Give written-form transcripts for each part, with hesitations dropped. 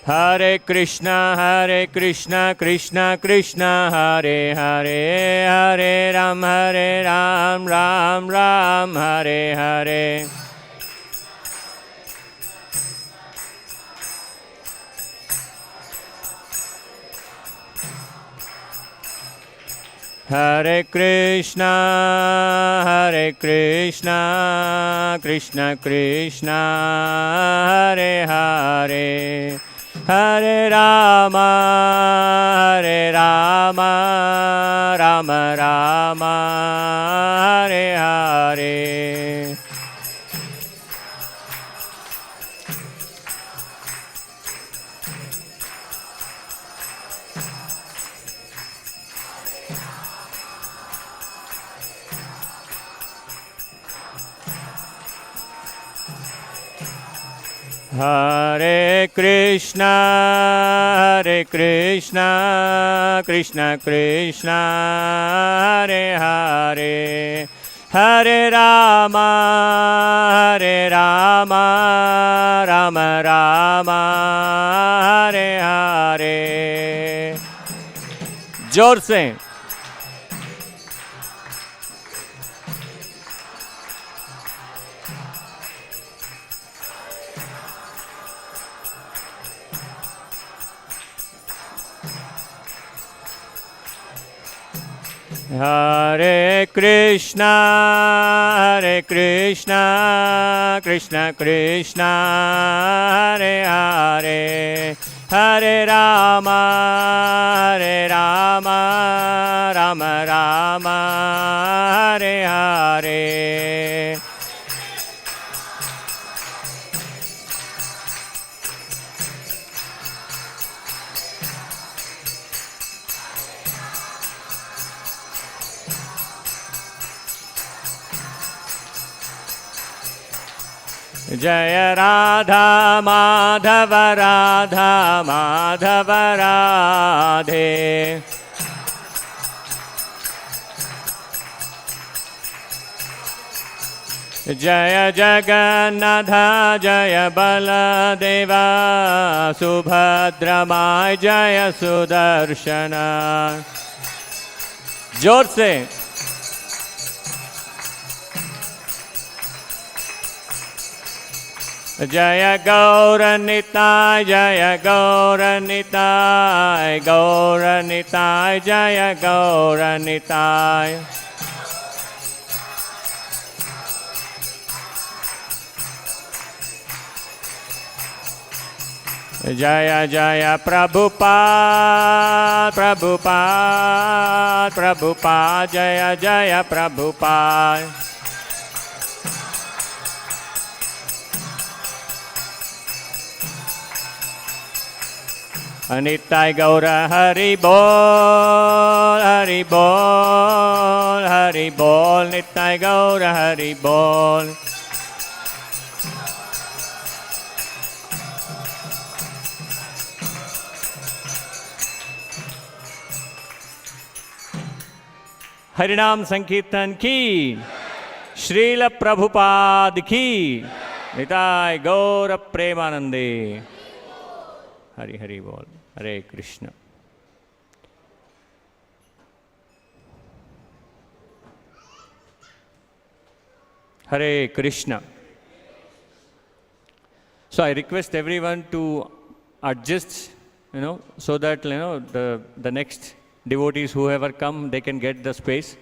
Hare Krishna, Krishna Krishna, Hare Hare, Hare Ram, Ram Ram, Hare Hare. Hare Krishna, Krishna Krishna, Hare Hare, Hare Rama, Rama Rama, Hare Hare. Hare Krishna, Krishna Krishna, Hare Hare, Hare Rama, Rama Rama, Hare Hare. जोर से Hare Krishna, Krishna Krishna, Hare Hare, Hare Rama, Rama Rama, Hare Hare. Jaya Radha Madhava Radha Madhava Radhe. Jaya Jagannatha Jaya Baladeva Subhadramai Jaya Sudarshana. जोर से Jaya Gauranitai, Jaya Gauranitai, Gauranitai, Jaya Gauranitai. Jaya Jaya Prabhupada, Prabhupada, Prabhupada, Jaya Jaya Prabhupada. Nitai Gaura Hari Bol, Hari Bol, Hari Bol, Nitai Gaura Hari Bol. Harinam Sankirtan ki, Srila Prabhupada ki, Nitai Gaura Premanande. Hari Hari Bol. Hare Krishna. Hare Krishna. So I request everyone to adjust, so that, the next devotees, whoever come, they can get the space.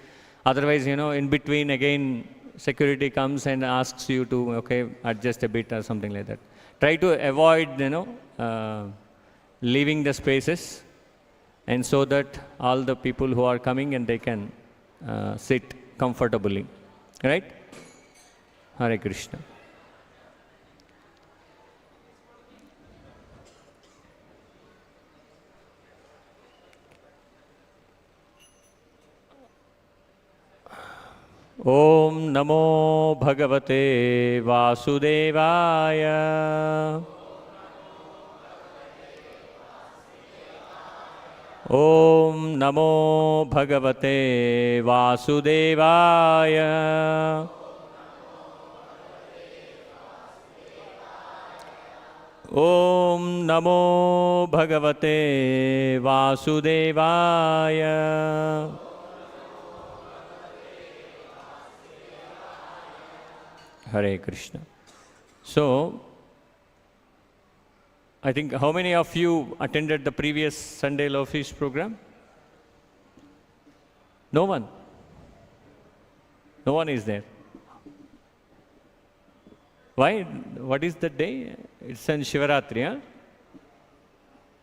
Otherwise, in between, again, security comes and asks you to, adjust a bit or something like that. Try to avoid, leaving the spaces, and so that all the people who are coming and they can sit comfortably. Right? Hare Krishna. Om Namo Bhagavate Vasudevaya. Om Namo Bhagavate Vasudevaya. Om Namo Bhagavate Vasudevaya. Hare Krishna. So, I think how many of you attended the previous Sunday Love Feast program? No one. No one is there. Why? What is the day? It's on Shivaratri, huh?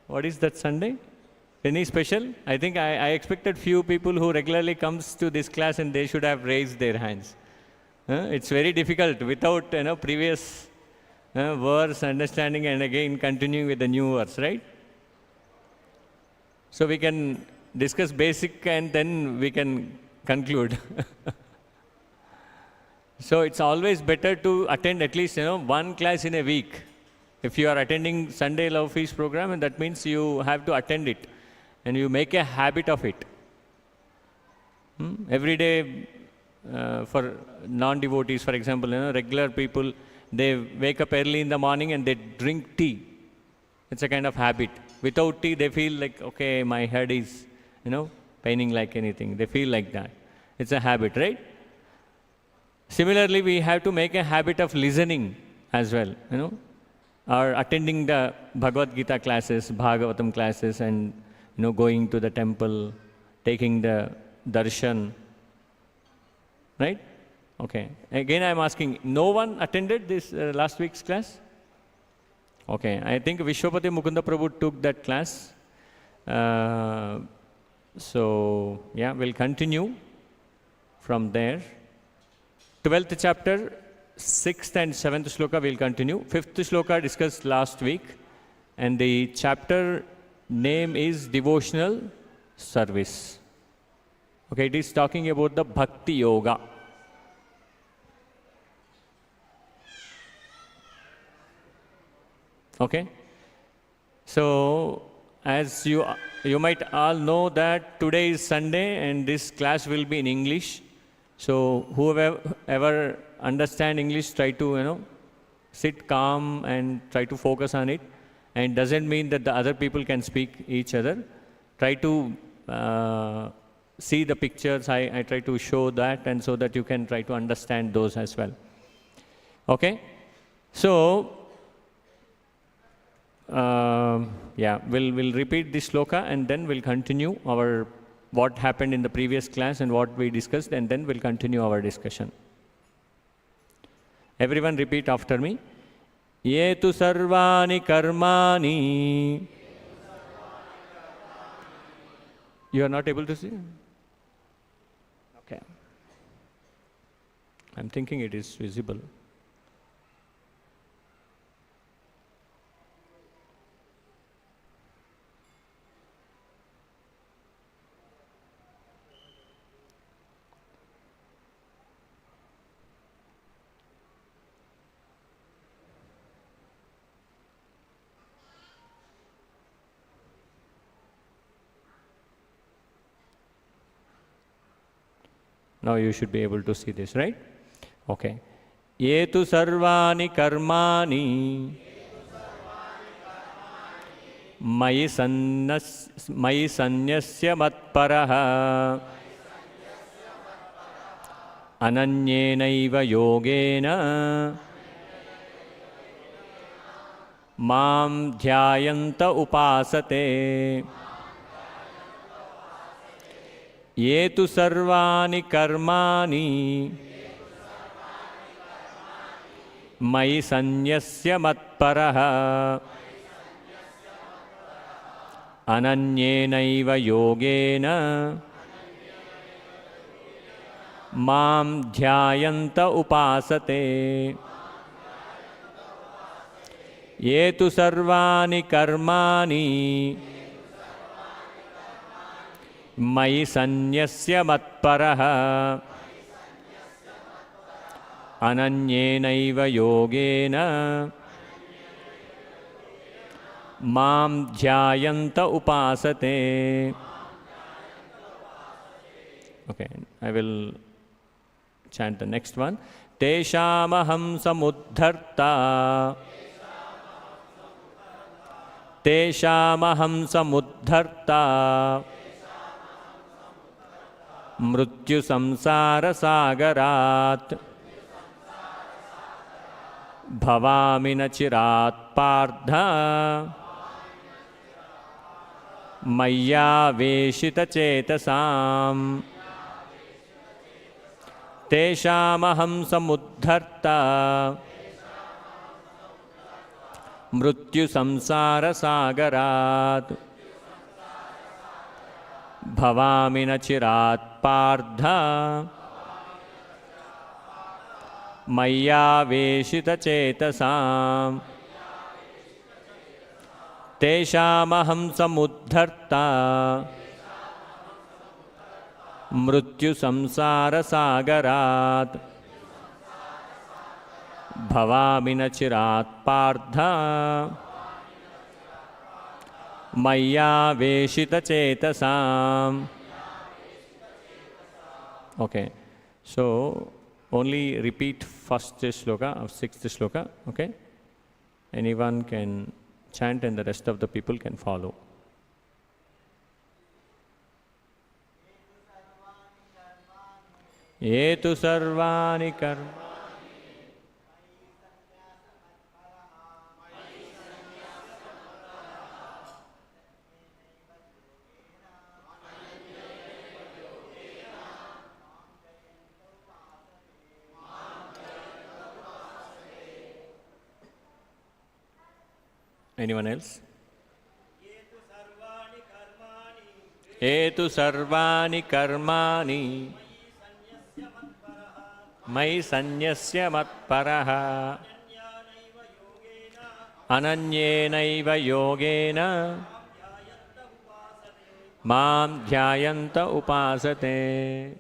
What is that Sunday? Any special? I think I expected few people who regularly comes to this class and they should have raised their hands. It's very difficult without previous verse understanding and again continuing with the new verse, right? So we can discuss basic and then we can conclude. So it's always better to attend at least one class in a week. If you are attending Sunday Love Feast program, and that means you have to attend it and you make a habit of it. Every day for non-devotees, for example, regular people, they wake up early in the morning and they drink tea. It's a kind of habit. Without tea, they feel like, okay, my head is, paining like anything. They feel like that. It's a habit, right? Similarly, we have to make a habit of listening as well, or attending the Bhagavad Gita classes, Bhagavatam classes, and, going to the temple, taking the darshan, right? Okay. Again, I'm asking, no one attended this last week's class? Okay. I think Vishwapati Mukunda Prabhu took that class. So, yeah, we'll continue from there. 12th chapter, 6th and 7th sloka we'll continue. 5th sloka discussed last week. And the chapter name is Devotional Service. Okay, it is talking about the Bhakti Yoga. Okay. So, as you might all know that today is Sunday and this class will be in English. So, whoever understand English, try to, sit calm and try to focus on it. And doesn't mean that the other people can speak each other. Try to see the pictures. I try to show that, and so that you can try to understand those as well. Okay? So, yeah, we'll repeat this sloka and then we'll continue our what happened in the previous class and what we discussed, and then we'll continue our discussion. Everyone repeat after me. Ye tu sarvani karmani. You are not able to see? Okay. I'm thinking it is visible. Now you should be able to see this, right? Okay. Ye tu sarvani karmani mayi sanyasya matparaha ananyenaiva yogena mam dhyayanta upasate. Ye tu sarvani karmani mayi sanyasya matparaha ananyenaiva yogena mam dhyayanta upasate. Ye tu sarvani karmani mayi sanyasya matparaha ananyenaiva yogena mam dhyayanta upasate. Okay, I will chant the next one. Teshamaham samuddharta Teshamaham samudharta mrityu samsara sagarat bhavami nachirat pardha maya veshita chetasam. Teshamaham samudharta mrityu samsara sagarat bhavami nachirat pardha maya veshita chetasam. Teshamaham samudharta mrityu samsara sagarat bhavami nachirat pardha maya veshita chetasam. Okay, so only repeat first shloka of sixth shloka. Okay, anyone can chant and the rest of the people can follow. Yetu sarvani karma Anyone else? Etu sarvani karmani mai sanyasya matparaha ananyenaiva yogena mam dhyayanta upasate.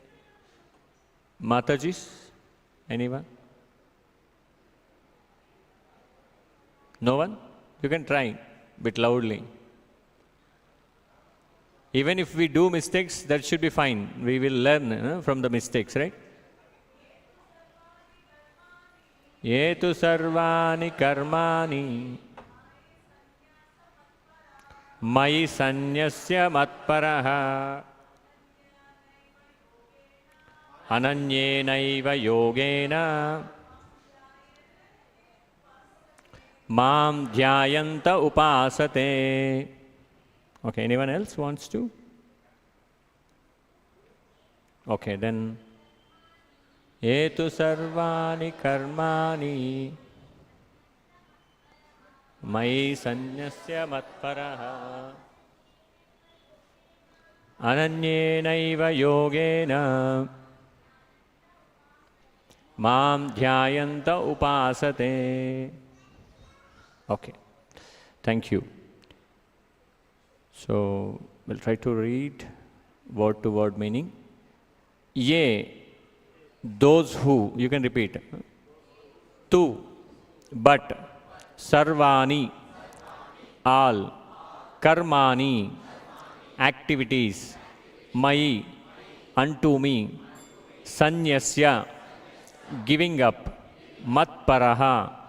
Matajis? Anyone? No one? You can try a bit loudly. Even if we do mistakes, that should be fine. We will learn from the mistakes, right? Yetu sarvani karmani mai sanyasya matparaha ananyenaiva yogena Mam dhyayanta upasate. Okay, anyone else wants to? Okay, then. Etu sarvani karmani mai sanyasya matparaha ananyenaiva yogena mam dhyayanta upasate. Okay, thank you. So, we'll try to read word to word meaning. Ye, those who, you can repeat. Tu, but, sarvani, all, karmani, activities, mai, unto me, sanyasya, giving up, matparaha,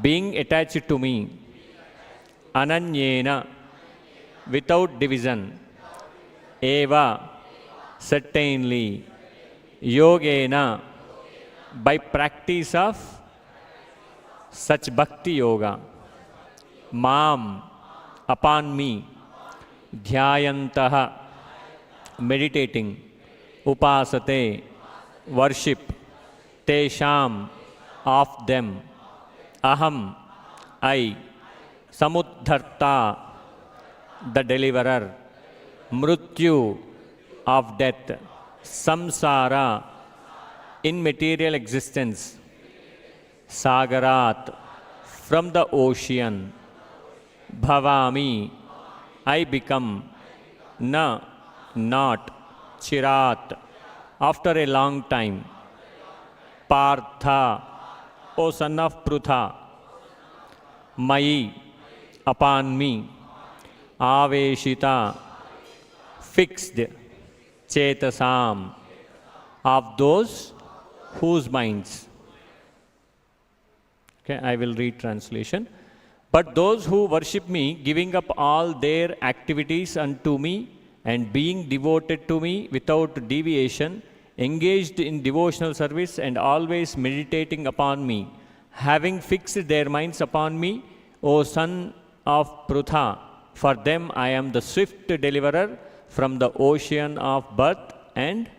being attached to me, ananyena, without division, eva, certainly, yogena, by practice of such bhakti yoga, mam, upon me, dhyayantaha, meditating, upasate, worship, tesham, of them, aham, I, samudharta, the deliverer, mrityu, of death, samsara, in material existence, sagarat, from the ocean, bhavami, I become, na, not, chirat, after a long time, partha, O son of Prutha, mai, upon me, aveshita, fixed, chetasam, of those whose minds. Okay, I will read translation. But those who worship me, giving up all their activities unto me and being devoted to me without deviation, engaged in devotional service and always meditating upon me, having fixed their minds upon me, O son of Prutha, for them I am the swift deliverer from the ocean of birth and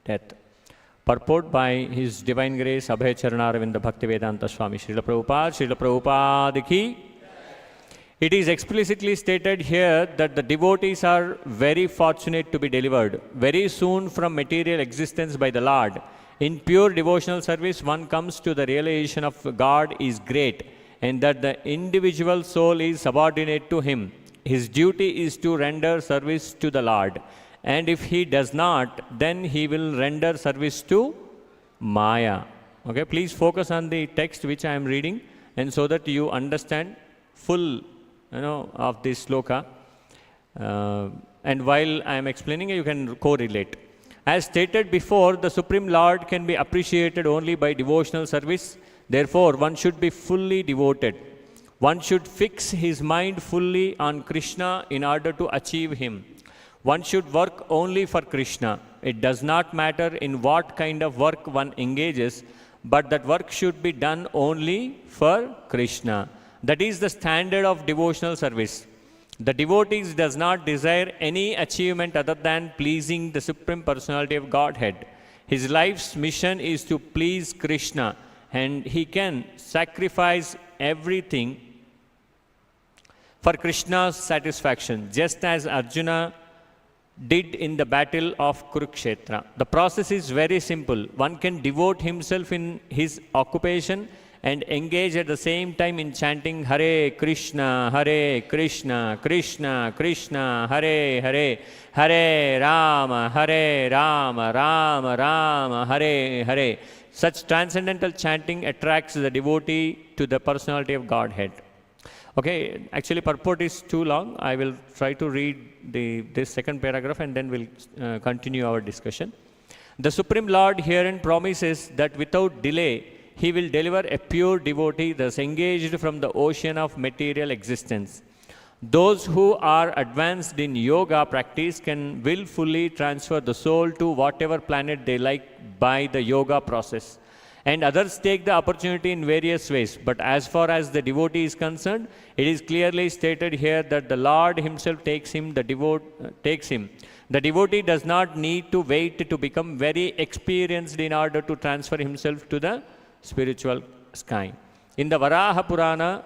death. Purport by His Divine Grace Abhayacharanaravindha Bhaktivedanta Swami Srila Prabhupada. Srila Prabhupada ki. It is explicitly stated here that the devotees are very fortunate to be delivered very soon from material existence by the Lord. In pure devotional service, one comes to the realization of God is great and that the individual soul is subordinate to Him. His duty is to render service to the Lord. And if he does not, then he will render service to Maya. Okay, please focus on the text which I am reading, and so that you understand full, of this sloka. And while I am explaining, you can correlate. As stated before, the Supreme Lord can be appreciated only by devotional service. Therefore, one should be fully devoted. One should fix his mind fully on Krishna in order to achieve Him. One should work only for Krishna. It does not matter in what kind of work one engages, but that work should be done only for Krishna. That is the standard of devotional service. The devotee does not desire any achievement other than pleasing the Supreme Personality of Godhead. His life's mission is to please Krishna, and he can sacrifice everything for Krishna's satisfaction, just as Arjuna did in the battle of Kurukshetra. The process is very simple. One can devote himself in his occupation and engage at the same time in chanting Hare Krishna, Krishna Krishna, Hare Hare, Hare Rama, Rama Rama, Hare Hare. Such transcendental chanting attracts the devotee to the personality of Godhead. Okay, actually purport is too long. I will try to read this second paragraph and then we'll continue our discussion. The Supreme Lord herein promises that without delay, He will deliver a pure devotee thus engaged from the ocean of material existence. Those who are advanced in yoga practice can willfully transfer the soul to whatever planet they like by the yoga process. And others take the opportunity in various ways. But as far as the devotee is concerned, it is clearly stated here that the Lord Himself takes him. The devotee does not need to wait to become very experienced in order to transfer himself to the spiritual sky. In the Varaha Purana,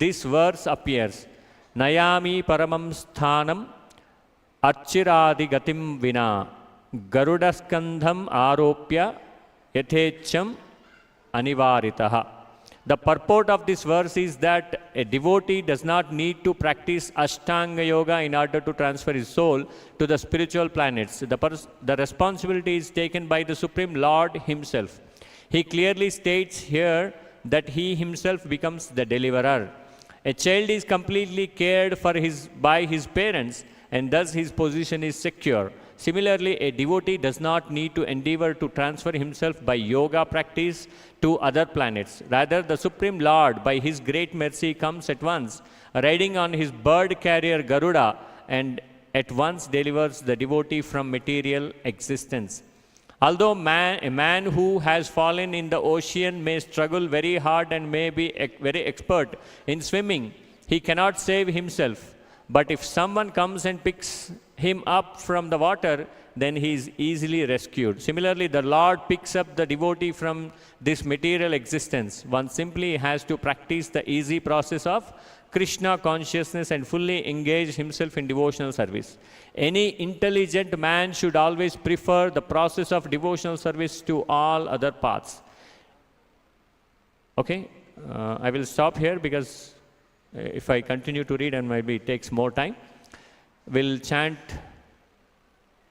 this verse appears. Nayami paramam sthanam archiradi gatim vina garudaskandham aropya yathecham anivaritaha. The purport of this verse is that a devotee does not need to practice Ashtanga Yoga in order to transfer his soul to the spiritual planets. The responsibility is taken by the Supreme Lord Himself. He clearly states here that He Himself becomes the deliverer. A child is completely cared for by his parents, and thus his position is secure. Similarly, a devotee does not need to endeavor to transfer himself by yoga practice to other planets. Rather, the Supreme Lord, by His great mercy, comes at once, riding on His bird carrier Garuda, and at once delivers the devotee from material existence. Although a man who has fallen in the ocean may struggle very hard and may be very expert in swimming, he cannot save himself. But if someone comes and picks him up from the water, then he is easily rescued. Similarly, the Lord picks up the devotee from this material existence. One simply has to practice the easy process of Krishna consciousness and fully engage himself in devotional service. Any intelligent man should always prefer the process of devotional service to all other paths. Okay, I will stop here because if I continue to read and maybe it takes more time. We'll chant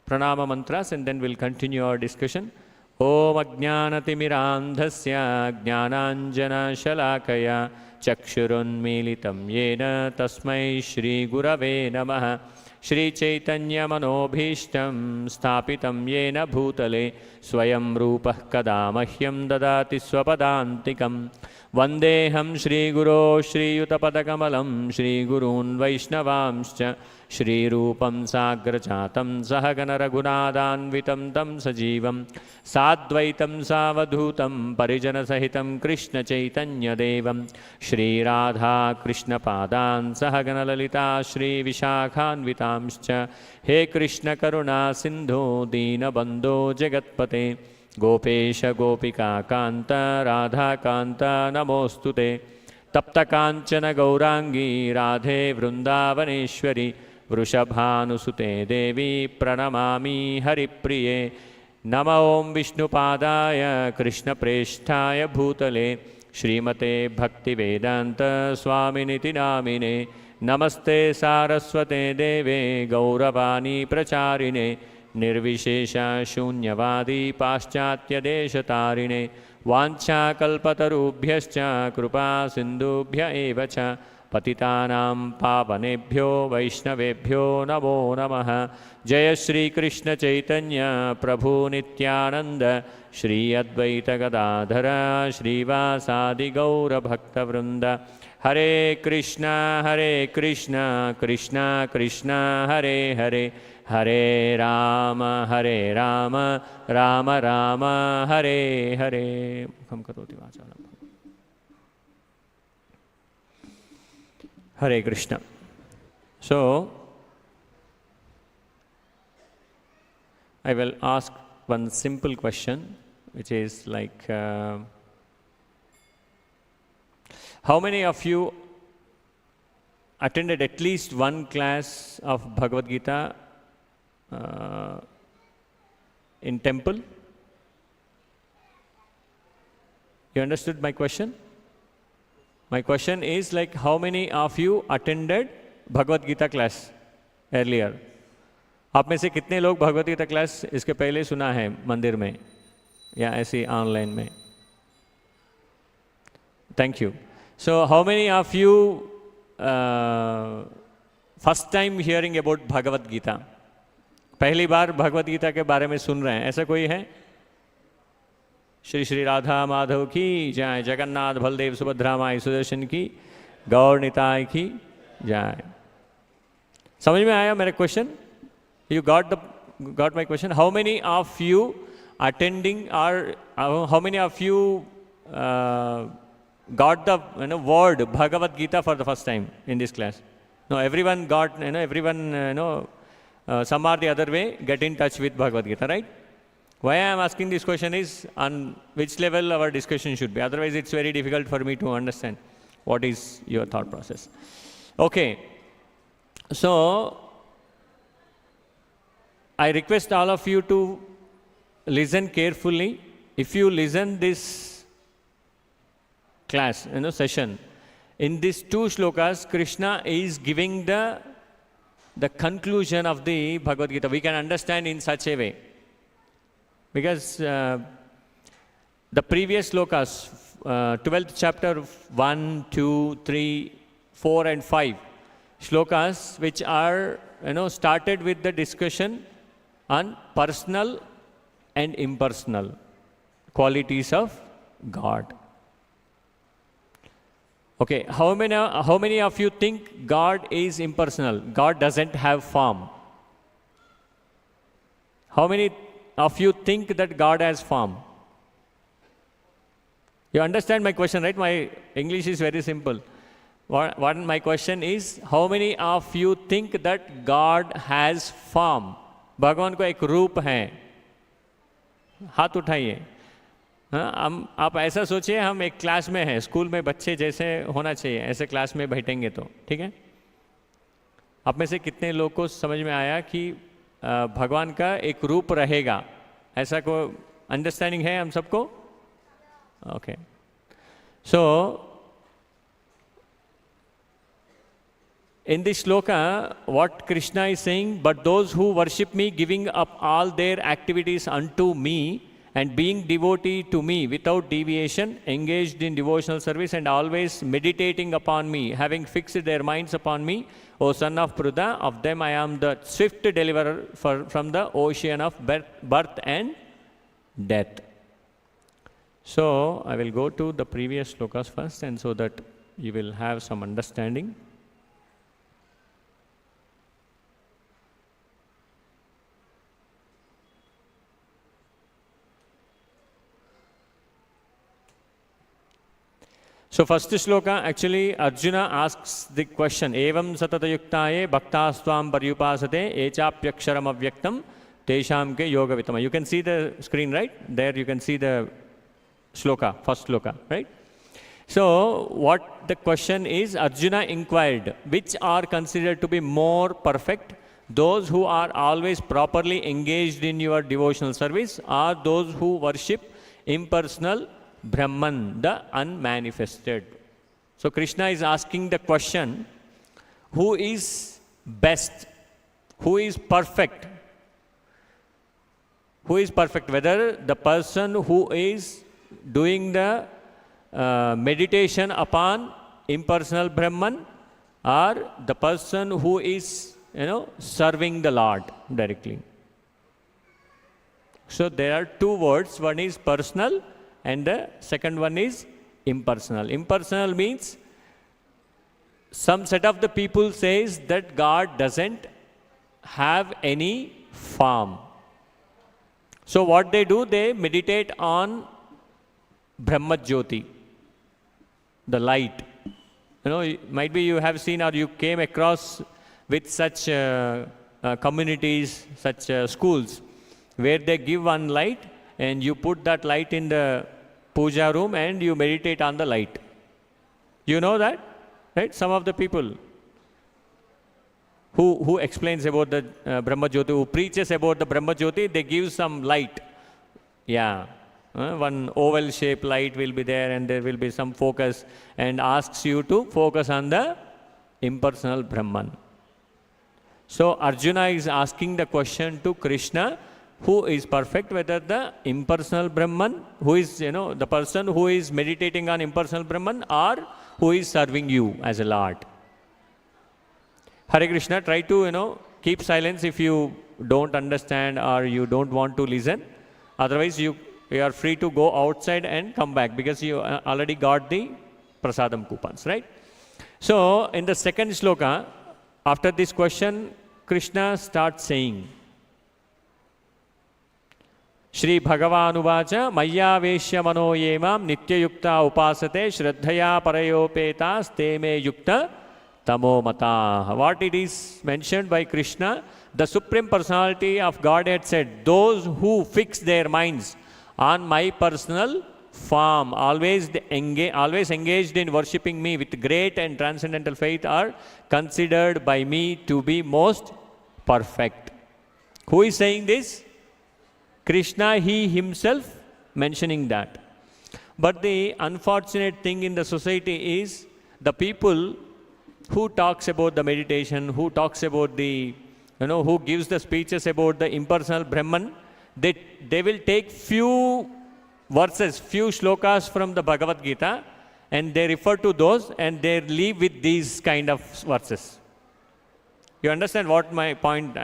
pranama mantras and then we'll continue our discussion. Om ajnanatimirandhasya jnananjana shalakaya chakshurunmilitam yena tasmai Śrī Gurave Namaha. Śrī Caitanya-Manobhishtam sthapitam yena bhutale swayam rupah kada mahyam dadati swapadantikam Vandeham Shri Guru Shri Yutapadakammalam Shri Gurun Vaishnavamscha Shri Rupam Sagrachatam Sahagana Raghunadanvitam Tam Sajivam Sadvaitam Savadhutam Parijana Sahitam Krishna Chaitanya-Devam Shri Radha Krishna Padan Sahagana Lalita Shri Vishakhanvitamscha He Krishna Karuna Sindhu Dina Bandho Jagatpate Gopesha Gopika Kanta Radha Kanta Namostute Tapta Kanchana Gaurangi Radhe Vrindavaneshwari Vrushabhanusute Devi Pranamami Haripriye Nama Om Vishnupadaya Krishna Presthaya Bhutale Srimate Bhaktivedanta Swami Namine Namaste Saraswate Deve Gauravani Pracharine Nirvishesha Shunyavadi Paschatya Deshatarine Vancha Kalpatarubhyascha Krupa Sindubhya Evacha Patitanam Pavanebhyo Vaishnavebhyo Namo Namaha Jaya Shri Krishna Chaitanya Prabhu Nityananda Shri Advaita Gadadhara Shri Vasadi Gaura Bhakta Vrinda Hare Krishna Krishna Krishna Hare Hare Hare Rama Rama Rama Hare Hare. Mukham karoti vachalam. Hare Krishna. So, I will ask one simple question, which is like, how many of you attended at least one class of Bhagavad Gita in temple? You understood my question? My question is like, how many of you attended Bhagavad Gita class earlier? आप में से कितने लोग Bhagavad Gita class इसके पहले सुना है मंदिर में या ऐसे ऑनलाइन में? Thank you. So how many of you first time hearing about Bhagavad Gita? पहली बार भगवद गीता के बारे में सुन रहे हैं, ऐसा कोई है? श्री श्री राधा माधव की जय, जगन्नाथ बलदेव सुभद्रा माई सुदर्शन की, गौर निताय की जय. समझ में आया मेरा question? You got my question? How many of you attending or how many of you got the word Bhagavad Gita for the first time in this class? No, everyone got, everyone, some or the other way get in touch with Bhagavad Gita, right? Why I am asking this question is on which level our discussion should be. Otherwise, it's very difficult for me to understand what is your thought process. Okay. So, I request all of you to listen carefully. If you listen this class, session, in these two shlokas, Krishna is giving the conclusion of the Bhagavad Gita. We can understand in such a way. Because the previous shlokas, 12th chapter, 1, 2, 3, 4 and 5, shlokas which are, started with the discussion on personal and impersonal qualities of God. Okay, how many of you think God is impersonal? God doesn't have form. How many of you think that God has form? You understand my question, right? My English is very simple. What my question is, how many of you think that God has form? भगवान को एक रूप है. हाथ उठाइए. हम आप ऐसा सोचिए हम एक क्लास में हैं, स्कूल में बच्चे जैसे होना चाहिए ऐसे क्लास में बैठेंगे तो ठीक है. आप में से कितने लोग को समझ में आया कि भगवान का एक रूप रहेगा, ऐसा को अंडरस्टैंडिंग है हम सबको? Okay. So in this shloka, what Krishna is saying, but those who worship me, giving up all their activities unto me and being devotee to me without deviation, engaged in devotional service and always meditating upon me, having fixed their minds upon me, O son of Pruda, of them I am the swift deliverer from the ocean of birth and death. So, I will go to the previous slokas first, and so that you will have some understanding. So, first sloka, actually Arjuna asks the question, Evam satatayuktaye bhaktasvam paryupasate echapyaksharam avyaktam tesham ke yoga vitama. You can see the screen, right? There you can see the sloka, first sloka, right? So, what the question is, Arjuna inquired, which are considered to be more perfect? Those who are always properly engaged in your devotional service, or those who worship impersonal Brahman, the unmanifested? So, Krishna is asking the question, who is best? Who is perfect? Who is perfect? Whether the person who is doing the meditation upon impersonal Brahman, or the person who is, serving the Lord directly. So, there are two words. One is personal, and the second one is impersonal. Impersonal means some set of the people says that God doesn't have any form. So what they do, they meditate on Brahma Jyoti, the light. Might be you have seen or you came across with such communities, such schools, where they give one light and you put that light in the puja room and you meditate on the light. You know that, right? Some of the people who explains about the Brahma Jyoti, who preaches about the Brahma Jyoti, they give some light. Yeah, one oval shaped light will be there, and there will be some focus, and asks you to focus on the impersonal Brahman. So Arjuna is asking the question to Krishna, who is perfect, whether the impersonal Brahman, who is, the person who is meditating on impersonal Brahman, or who is serving you as a Lord. Hare Krishna, try to, keep silence if you don't understand or you don't want to listen. Otherwise, you are free to go outside and come back, because you already got the prasadam coupons, right? So, in the second sloka, after this question, Krishna starts saying, Shri Bhagavanuvāca Mayyāveshya mano yemam nityayukta upasate shraddhaya parayopetas te me yukta tamo mata. What it is mentioned by Krishna, the Supreme Personality of Godhead said, those who fix their minds on my personal form, always engaged in worshipping me with great and transcendental faith, are considered by me to be most perfect. Who is saying this? Krishna, he himself mentioning that. But the unfortunate thing in the society is the people who talks about the meditation, who talks about the, who gives the speeches about the impersonal Brahman, they will take few verses, few shlokas from the Bhagavad Gita, and they refer to those and they leave with these kind of verses. You understand what my point,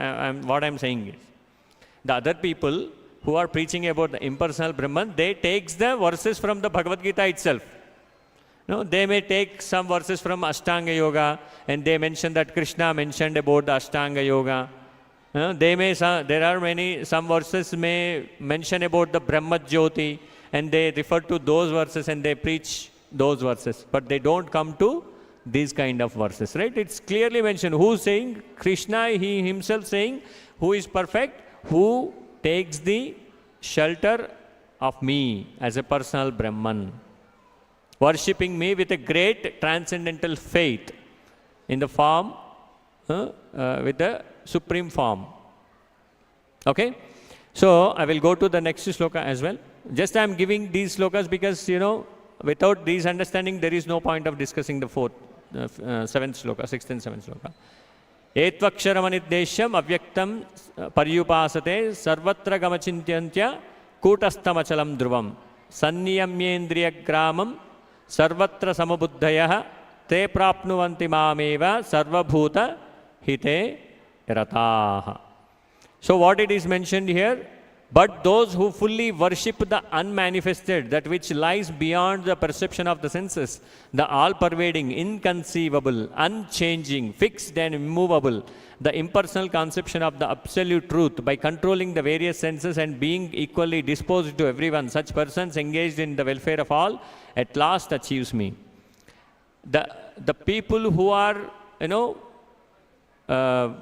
what I'm saying is? The other people who are preaching about the impersonal Brahman, they takes the verses from the Bhagavad Gita itself. They may take some verses from Ashtanga Yoga, and they mention that Krishna mentioned about the Ashtanga Yoga. There are some verses may mention about the Brahma Jyoti, and they refer to those verses and they preach those verses. But they don't come to these kind of verses, right? It's clearly mentioned. Who's saying? Krishna, he himself saying, who is perfect? Who takes the shelter of me as a personal Brahman, worshipping me with a great transcendental faith in the form, with the supreme form. Okay? So, I will go to the next sloka as well. Just I am giving these slokas because, without these understanding, there is no point of discussing the seventh sloka, sixth and seventh sloka. Etvaksharamaniddeshyam avyaktam paryupasate sarvatra gamachintyantya kutastamachalam dhruvam sanniyamyendriya gramam sarvatra samabuddhayah te prapnuvanti mameva sarvabhuta hite rataha. So what it is mentioned here, But those who fully worship the unmanifested, that which lies beyond the perception of the senses, the all-pervading, inconceivable, unchanging, fixed and immovable, the impersonal conception of the absolute truth, by controlling the various senses and being equally disposed to everyone, such persons engaged in the welfare of all, at last achieves me. The people who are,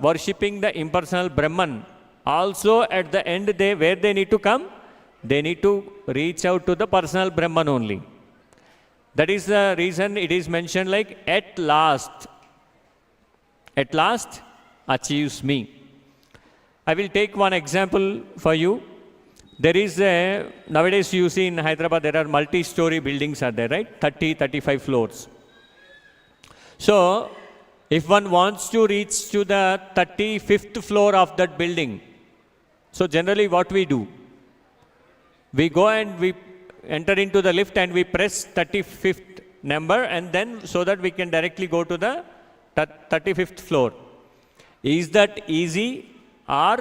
worshipping the impersonal Brahman, also at the end, where they need to come? They need to reach out to the personal Brahman only. That is the reason it is mentioned like, at last achieves me. I will take one example for you. There is nowadays you see in Hyderabad, there are multi-story buildings are there, right? 30, 35 floors. So, if one wants to reach to the 35th floor of that building, so generally what we do? We go and we enter into the lift and we press 35th number, and then so that we can directly go to the 35th floor. Is that easy? Or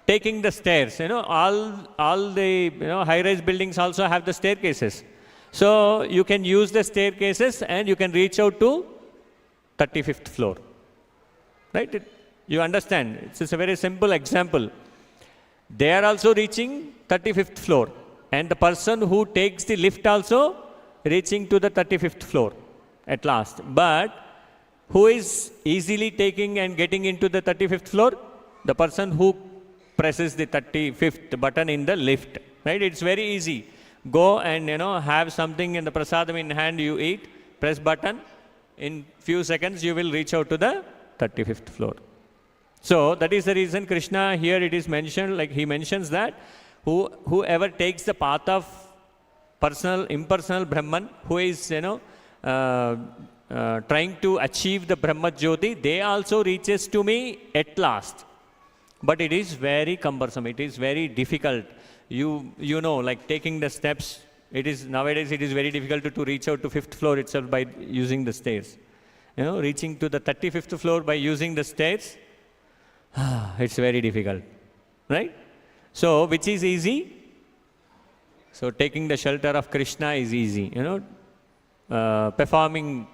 taking the stairs? All the high-rise buildings also have the staircases. So you can use the staircases and you can reach out to 35th floor. Right? You understand? It's a very simple example. They are also reaching 35th floor. And the person who takes the lift also reaching to the 35th floor at last. But who is easily taking and getting into the 35th floor? The person who presses the 35th button in the lift. Right? It's very easy. Go and have something in the prasadam in hand, you eat, press button. In few seconds you will reach out to the 35th floor. So that is the reason Krishna here it is mentioned, like he mentions that whoever takes the path of impersonal Brahman, who is trying to achieve the Brahma Jyoti, they also reaches to me at last. But it is very cumbersome, it is very difficult. You know, like taking the steps, nowadays it is very difficult to reach out to 5th floor itself by using the stairs. Reaching to the 35th floor by using the stairs, it's very difficult, right? So, which is easy? So, taking the shelter of Krishna is easy, performing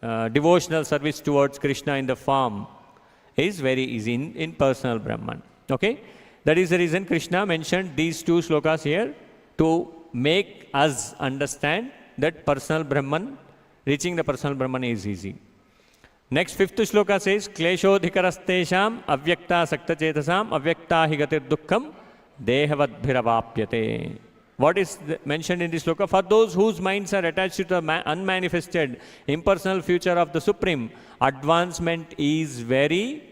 devotional service towards Krishna in the form is very easy in personal Brahman, okay? That is the reason Krishna mentioned these two slokas here to make us understand that personal Brahman, reaching the personal Brahman is easy. Next, 5th shloka says, Kleshodhikarastesham avyakta saktachetasam avyakta hi gatir dukkham dehavadbhiravapyate. What is mentioned in this shloka? For those whose minds are attached to the unmanifested, impersonal future of the Supreme, advancement is very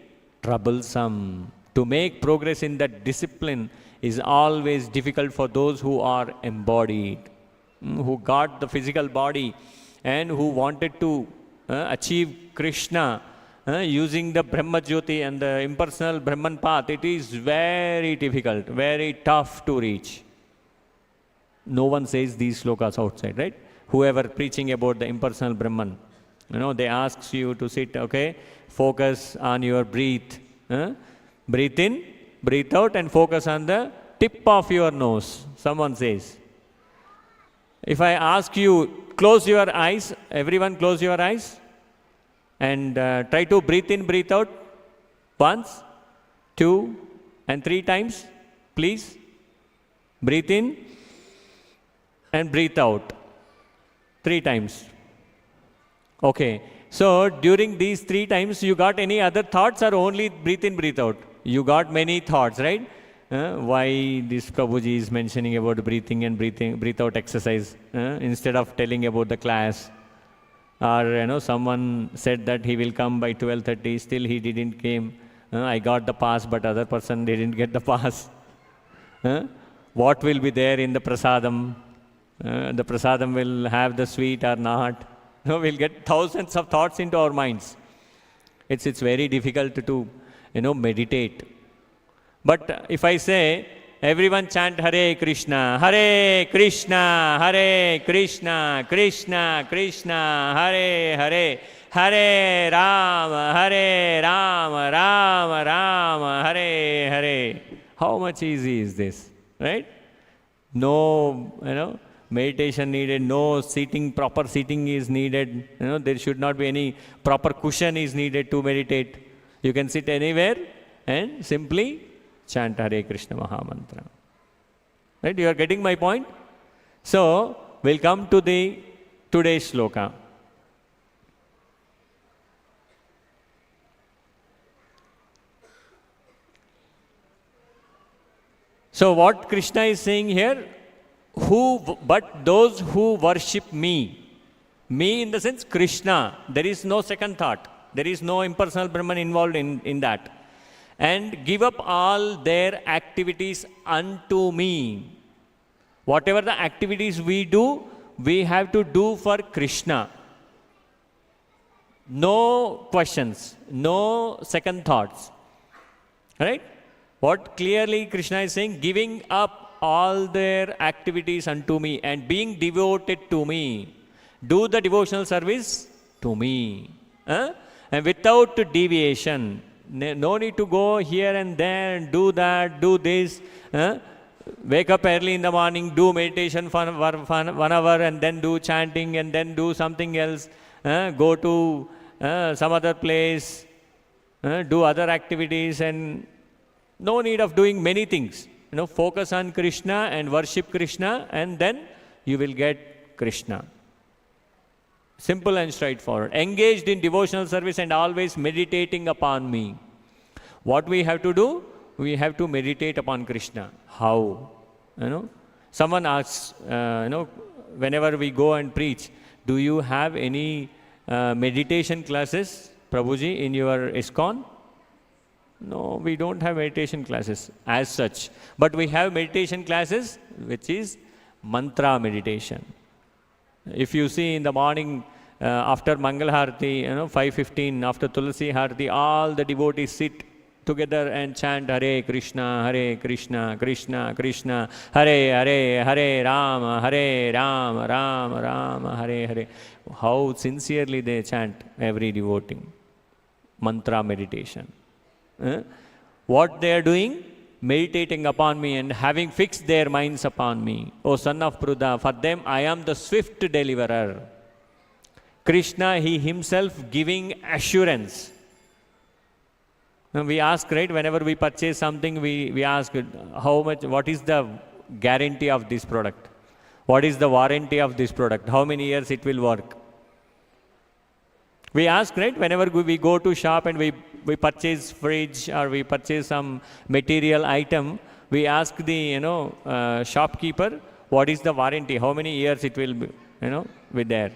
troublesome. To make progress in that discipline is always difficult for those who are embodied, who got the physical body and who wanted to achieve Krishna using the Brahma Jyoti and the impersonal Brahman path. It is very difficult, very tough to reach. No one says these slokas outside, right? Whoever preaching about the impersonal Brahman, they ask you to sit, okay, focus on your breath. Breathe in, breathe out, and focus on the tip of your nose, someone says. If I ask you, close your eyes, everyone close your eyes, and try to breathe in, breathe out, once, 2, and 3 times, please. Breathe in and breathe out, 3 times. Okay, so during these 3 times, you got any other thoughts or only breathe in, breathe out? You got many thoughts, right? Why this Prabhuji is mentioning about breathing and breathe out exercise instead of telling about the class? Or someone said that he will come by 12:30, still he didn't came. I got the pass, but other person didn't get the pass. What will be there in the prasadam? The prasadam will have the sweet or not? We'll get thousands of thoughts into our minds. It's very difficult to meditate. But if I say, everyone chant Hare Krishna, Hare Krishna, Hare Krishna, Krishna Krishna, Hare Hare, Hare Rama, Rama Rama, Hare Hare. How much easy is this? right? No, meditation needed, no seating, proper seating is needed. There should not be any proper cushion is needed to meditate. You can sit anywhere and simply chant Hare Krishna Mahamantra. Right? You are getting my point? So, we'll come to the today's shloka. So what Krishna is saying here, but those who worship me in the sense Krishna, there is no second thought, there is no impersonal Brahman involved in that, and give up all their activities unto me. Whatever the activities we do, we have to do for Krishna. No questions, no second thoughts, right? What clearly Krishna is saying, giving up all their activities unto me and being devoted to me. Do the devotional service to me. And without deviation. No need to go here and there and do that, do this. Wake up early in the morning, do meditation for 1 hour and then do chanting and then do something else. Go to some other place, do other activities, and no need of doing many things. Focus on Krishna and worship Krishna, and then you will get Krishna. Simple and straightforward. Engaged in devotional service and always meditating upon me. What we have to do? We have to meditate upon Krishna. How? Someone asks, whenever we go and preach, do you have any meditation classes, Prabhuji, in your Iskcon? No, we don't have meditation classes as such. But we have meditation classes, which is mantra meditation. If you see in the morning, after Mangal Harati, 5:15, after Tulasi Harati, all the devotees sit together and chant Hare Krishna, Krishna Krishna, Hare Hare, Hare Rama, Rama Rama, Hare Hare. How sincerely they chant, every devotee. Mantra meditation. What they are doing? Meditating upon me and having fixed their minds upon me. O son of Pruda, for them I am the swift deliverer. Krishna, he himself giving assurance. Now we ask, right, whenever we purchase something, we ask how much, what is the guarantee of this product? What is the warranty of this product? How many years it will work? We ask, right, whenever we go to shop and we purchase fridge or we purchase some material item, we ask the, shopkeeper, what is the warranty? How many years it will be, be there?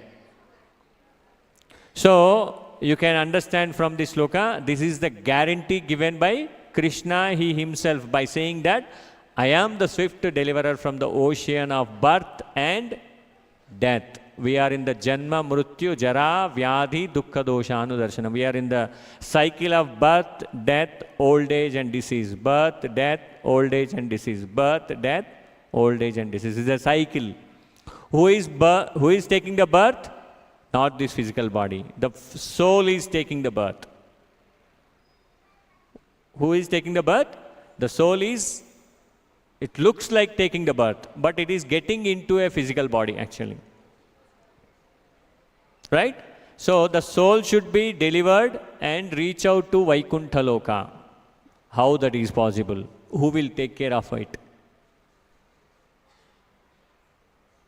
So, you can understand from this sloka, this is the guarantee given by Krishna, he himself, by saying that, I am the swift deliverer from the ocean of birth and death. We are in the Janma, Mrityu, Jara, Vyadhi, Dukkha, Doshanu, Darshana. We are in the cycle of birth, death, old age and disease. Birth, death, old age and disease. Birth, death, old age and disease. It's a cycle. Who is taking the birth? Not this physical body. The soul is taking the birth. Who is taking the birth? The soul is, it looks like taking the birth, but it is getting into a physical body actually. Right? So the soul should be delivered and reach out to Vaikuntha Loka. How that is possible? Who will take care of it?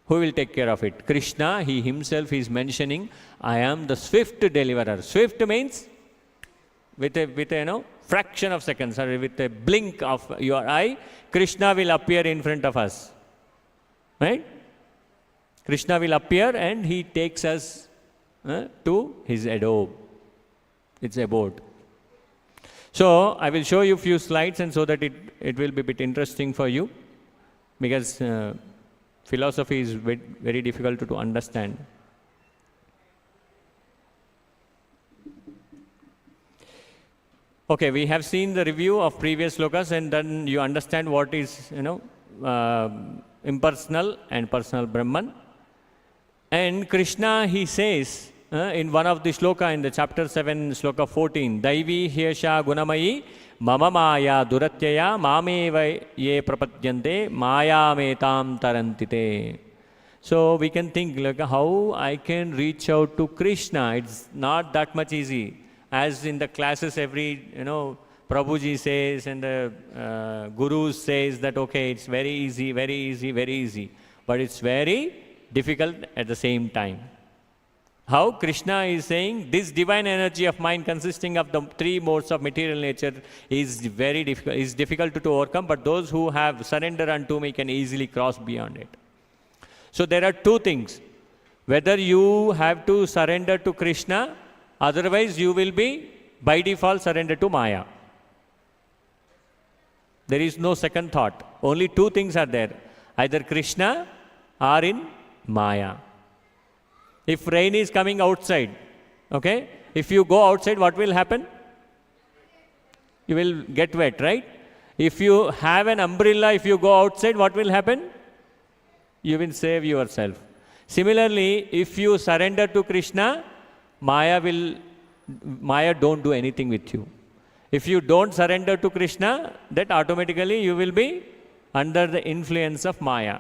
Who will take care of it? Krishna, he himself is mentioning, I am the swift deliverer. Swift means with a fraction of seconds or with a blink of your eye, Krishna will appear in front of us. Right? Krishna will appear and he takes us to his abode. Its abode. So, I will show you a few slides and so that it will be a bit interesting for you because philosophy is very difficult to understand. Okay, we have seen the review of previous slokas and then you understand what is, impersonal and personal Brahman. And Krishna, he says in one of the shloka in the chapter 7, shloka 14, Daivi Hyesha Gunamayi Mama Maya Duratyaya Mameva Ye Prapadyante Maya Metam Tarantite. So we can think like how I can reach out to Krishna. It's not that much easy. As in the classes every, Prabhuji says and the Gurus says that okay, it's very easy, very easy, very easy. But it's very difficult at the same time. How Krishna is saying this divine energy of mind consisting of the three modes of material nature is very difficult, is difficult to overcome, but those who have surrendered unto me can easily cross beyond it. So there are two things. Whether you have to surrender to Krishna, otherwise you will be by default surrender to Maya. There is no second thought. Only two things are there. Either Krishna or in Maya. If rain is coming outside, okay? If you go outside, what will happen? You will get wet, right? If you have an umbrella, if you go outside, what will happen? You will save yourself. Similarly, if you surrender to Krishna, Maya don't do anything with you. If you don't surrender to Krishna, that automatically you will be under the influence of Maya.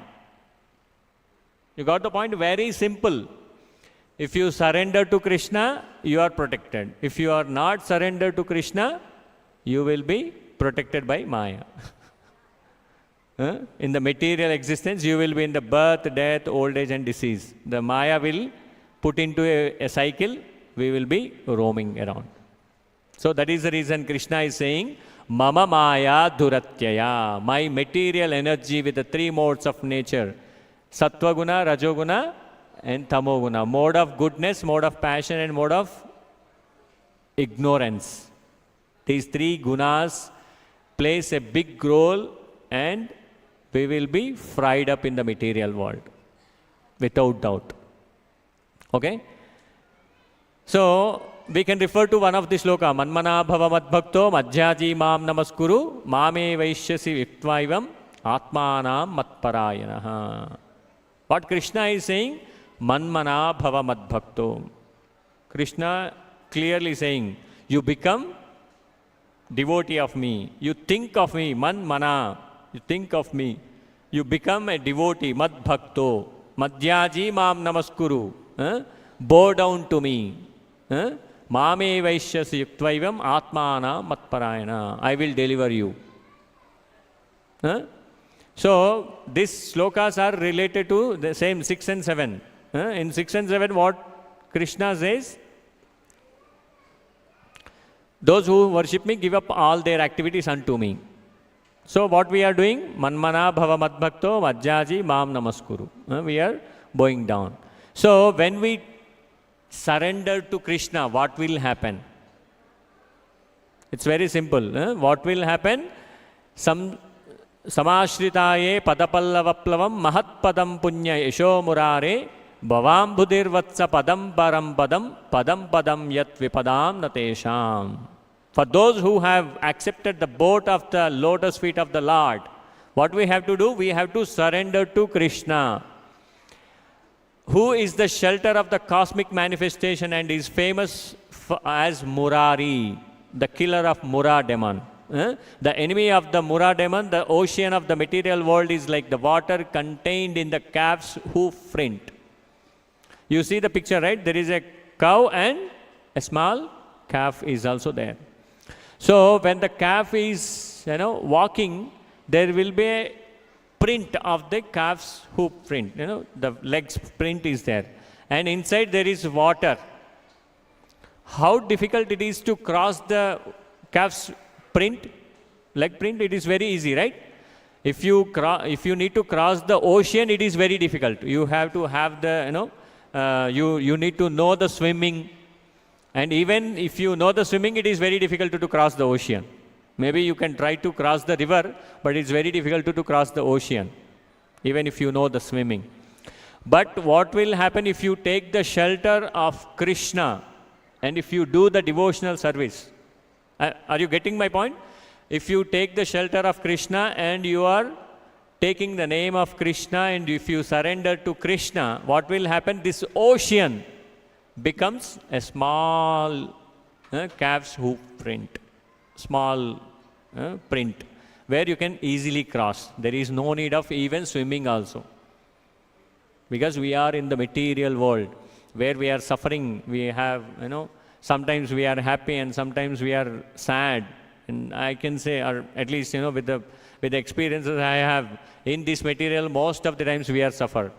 You got the point? Very simple. If you surrender to Krishna, you are protected. If you are not surrendered to Krishna, you will be protected by Maya. In the material existence, you will be in the birth, death, old age and disease. The Maya will put into a cycle, we will be roaming around. So that is the reason Krishna is saying, Mama Maya Duratyaya, my material energy with the three modes of nature, Sattva Guna, Rajoguna and Tamoguna, mode of goodness, mode of passion and mode of ignorance. These three gunas plays a big role and we will be fried up in the material world, without doubt. Okay? So, we can refer to one of the shloka, Manmana bhava madbhakto madhyaji mam namaskuru mame vaishyasi viktva atmanam matparayanaha. What Krishna is saying? Manmana bhava madbhakto. Krishna clearly saying, you become devotee of me. You think of me, manmana. You think of me. You become a devotee, madbhakto. Madhyaji mam namaskuru. Bow down to me. Mame vaishyasi yuktva atmana matparayana. I will deliver you. So, these slokas are related to the same 6 and 7. In 6 and 7, what Krishna says? Those who worship me give up all their activities unto me. So, what we are doing? Manmana bhava madbhakto vajjaji mam namaskuru. We are bowing down. So, when we surrender to Krishna, what will happen? It's very simple. What will happen? Samashritaye padapallavaplavam mahatpadam punya yesho murare bhavambhudirvatsa padam param padam yat vipadam natesham. For those who have accepted the boat of the lotus feet of the Lord, what we have to do? We have to surrender to Krishna, who is the shelter of the cosmic manifestation and is famous as Murari, the killer of Mura demon. The enemy of the Mura demon, the ocean of the material world is like the water contained in the calf's hoof print. You see the picture, right? There is a cow and a small calf is also there. So when the calf is, walking, there will be a print of the calf's hoof print. The leg's print is there. And inside there is water. How difficult it is to cross the calf's print, leg print? It is very easy, right? If you need to cross the ocean, it is very difficult. You have to have the, you need to know the swimming. And even if you know the swimming, it is very difficult to cross the ocean. Maybe you can try to cross the river, but it's very difficult to cross the ocean, even if you know the swimming. But what will happen if you take the shelter of Krishna and if you do the devotional service? Are you getting my point? If you take the shelter of Krishna and you are taking the name of Krishna and if you surrender to Krishna, what will happen? This ocean becomes a small calf's hoof print, small print, where you can easily cross. There is no need of even swimming also. Because we are in the material world, where we are suffering, we have, sometimes we are happy and sometimes we are sad. And I can say, or at least, with the experiences I have in this material, most of the times we are suffer.